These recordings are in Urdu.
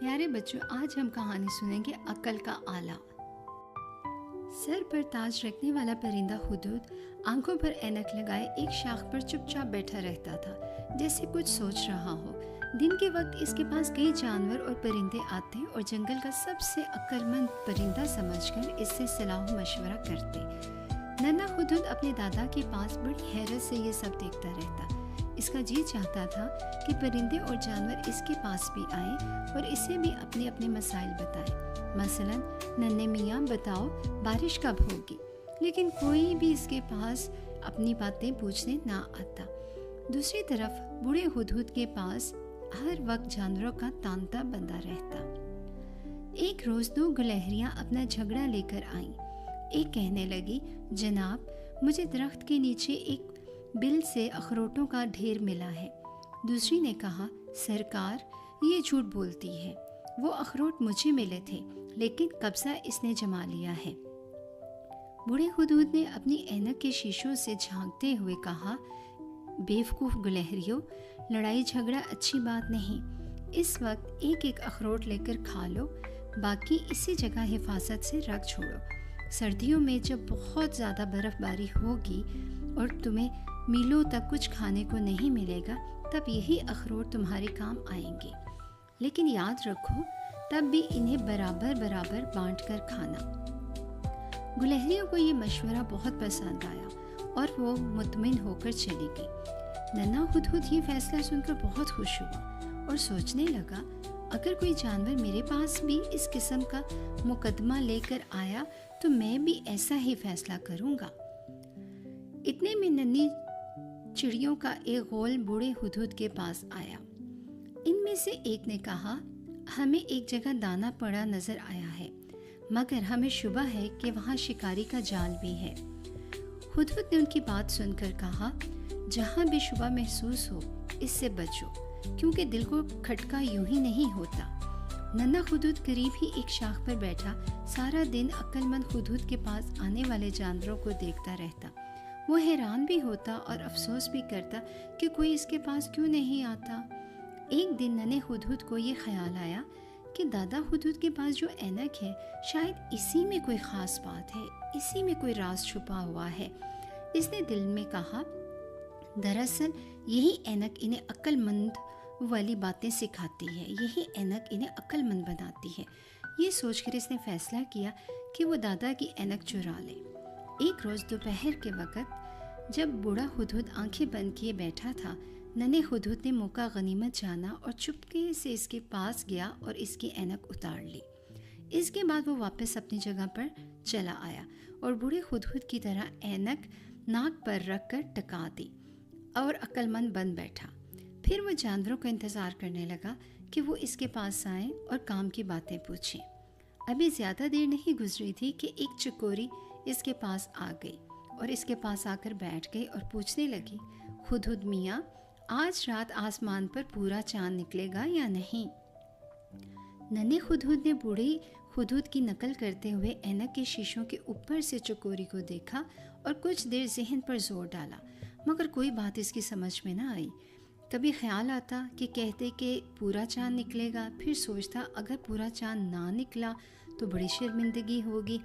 پیارے بچوں، آج ہم کہانی سنیں گے عقل کا آلہ۔ سر پر تاج رکھنے والا پرندہ ہدہد آنکھوں پر اینک لگائے ایک شاخ پر چپ چاپ بیٹھا رہتا تھا، جیسے کچھ سوچ رہا ہو۔ دن کے وقت اس کے پاس کئی جانور اور پرندے آتے اور جنگل کا سب سے عقل مند پرندہ سمجھ کر اس سے صلاح و مشورہ کرتے۔ ننھا ہدہد اپنے دادا کے پاس بڑی حیرت سے یہ سب دیکھتا رہتا۔ اس کا جی چاہتا تھا کہ پرندے اور جانور اس کے پاس بھی آئیں اور اسے بھی اپنے اپنے مسائل بتائیں۔ مثلاً، ننھے میاں بتاؤ بارش کب ہوگی؟ لیکن کوئی بھی اس کے پاس اپنی باتیں پوچھنے نہ آتا۔ دوسری طرف بوڑھے ہدہد کے پاس ہر وقت جانوروں کا تانتا بندہ رہتا۔ ایک روز دو گلہریاں اپنا جھگڑا لے کر آئیں۔ ایک کہنے لگی، جناب، مجھے درخت کے نیچے ایک بل سے اخروٹوں کا ڈھیر ملا ہے۔ دوسری نے کہا، سرکار، یہ جھوٹ بولتی ہے، وہ اخروٹ مجھے ملے تھے، لیکن قبضہ اس نے جما لیا ہے۔ بوڑھے ہدہد نے اپنی اینک کے شیشوں سے جھانکتے ہوئے کہا، بیوقوف گلہریوں، لڑائی جھگڑا اچھی بات نہیں۔ اس وقت ایک ایک اخروٹ لے کر کھا لو، باقی اسی جگہ حفاظت سے رکھ چھوڑو۔ سردیوں میں جب بہت زیادہ برف باری ہوگی اور تمہیں میلوں تک کچھ کھانے کو نہیں ملے گا، تب یہی اخروٹ تمہارے کام آئیں گے، لیکن یاد رکھو تب بھی انہیں برابر برابر بانٹ کر کھانا۔ گلہریوں کو یہ مشورہ بہت پسند آیا اور وہ مطمئن ہو کر چلی گئی۔ ننھا ہدہد یہ فیصلہ سن کر بہت خوش ہوا اور سوچنے لگا، اگر کوئی جانور میرے پاس بھی اس قسم کا مقدمہ لے کر آیا تو میں بھی ایسا ہی فیصلہ کروں گا۔ اتنے میں ننھی چڑیوں کا ایک غول بوڑھے ہدہد کے پاس آیا۔ ان میں سے ایک نے کہا، ہمیں ایک جگہ دانہ پڑا نظر آیا ہے، مگر ہمیں شبہ ہے کہ وہاں شکاری کا جال بھی ہے۔ ہدہد نے ان کی بات سن کر کہا، جہاں بھی شبہ محسوس ہو اس سے بچو، کیونکہ دل کو کھٹکا یوں ہی نہیں ہوتا۔ ننھا ہدہد قریب ہی ایک شاخ پر بیٹھا سارا دن عقل مند ہدہد کے پاس آنے والے جانوروں کو دیکھتا رہتا۔ وہ حیران بھی ہوتا اور افسوس بھی کرتا کہ کوئی اس کے پاس کیوں نہیں آتا۔ ایک دن ننھے ہدہد کو یہ خیال آیا کہ دادا ہدہد کے پاس جو اینک ہے، شاید اسی میں کوئی خاص بات ہے، اسی میں کوئی راز چھپا ہوا ہے۔ اس نے دل میں کہا، دراصل یہی اینک انہیں عقل مند والی باتیں سکھاتی ہے، یہی اینک انہیں عقل مند بناتی ہے۔ یہ سوچ کر اس نے فیصلہ کیا کہ وہ دادا کی اینک چرا لے۔ ایک روز دوپہر کے وقت جب بوڑھا ہدہد آنکھیں بند کیے بیٹھا تھا، ننھے ہدہد نے موقع غنیمت جانا اور چپکے سے اس کے پاس گیا اور اس کی اینک اتار لی۔ اس کے بعد وہ واپس اپنی جگہ پر چلا آیا اور بوڑھے ہدہد کی طرح اینک ناک پر رکھ کر ٹکا دی اور عقل مند بن بیٹھا۔ پھر وہ جانوروں کا انتظار کرنے لگا کہ وہ اس کے پاس آئیں اور کام کی باتیں پوچھیں۔ ابھی زیادہ دیر نہیں گزری تھی کہ ایک چکوری اس کے پاس آ گئی اور اس کے پاس آ کر بیٹھ گئی اور پوچھنے لگی، ہدہد میاں، آج رات آسمان پر پورا چاند نکلے گا یا نہیں؟ ننھے ہدہد نے بوڑھے ہدہد کی نقل کرتے ہوئے اینک کے شیشوں کے اوپر سے چکوری کو دیکھا اور کچھ دیر ذہن پر زور ڈالا، مگر کوئی بات اس کی سمجھ میں نہ آئی۔ کبھی خیال آتا کہ کہتے کہ پورا چاند نکلے گا، پھر سوچتا اگر پورا چاند نہ نکلا تو بڑی شرمندگی ہوگی،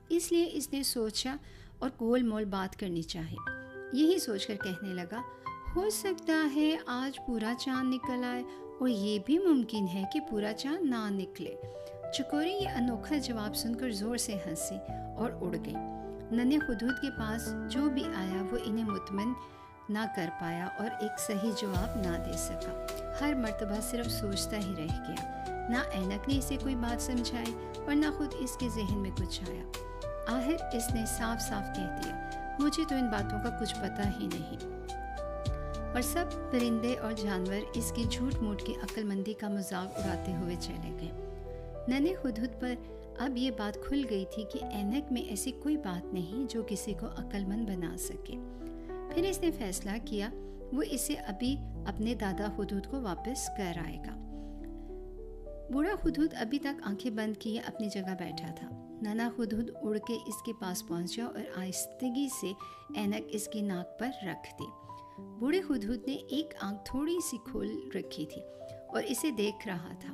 اس لیے اس نے سوچا اور گول مول بات کرنی چاہی۔ یہی سوچ کر کہنے لگا، ہو سکتا ہے آج پورا چاند نکل آئے، اور یہ بھی ممکن ہے کہ پورا چاند نہ نکلے۔ چکوری یہ انوکھا جواب سن کر زور سے ہنسی اور اڑ گئی۔ ننھے ہدہد کے پاس جو بھی آیا وہ انہیں مطمئن نہ کر پایا اور ایک صحیح جواب نہ دے سکا۔ ہر مرتبہ صرف سوچتا ہی رہ گیا۔ نہ اینک نے اسے کوئی بات سمجھائی اور نہ خود اس کے ذہن میں کچھ آیا۔ آخر اس نے صاف صاف کہہ دیا، مجھے تو ان باتوں کا کچھ پتہ ہی نہیں۔ اور سب پرندے اور جانور اس کی جھوٹ موٹ کی عقل مندی کا مذاق اڑاتے ہوئے چلے گئے۔ ننھے ہدہد پر اب یہ بات کھل گئی تھی کہ اینک میں ایسی کوئی بات نہیں جو کسی کو عقل مند بنا سکے۔ پھر اس نے فیصلہ کیا وہ اسے ابھی اپنے دادا ہدہد کو واپس کر آئے گا۔ بوڑھا ہدہد ابھی تک آنکھیں بند کیے اپنی جگہ بیٹھا تھا۔ ننھا ہدہد اڑ کے اس کے پاس پہنچا اور آہستگی سے اینک اس کی ناک پر رکھ دی۔ بوڑھے ہدہد نے ایک آنکھ تھوڑی سی کھول رکھی تھی اور اسے دیکھ رہا تھا۔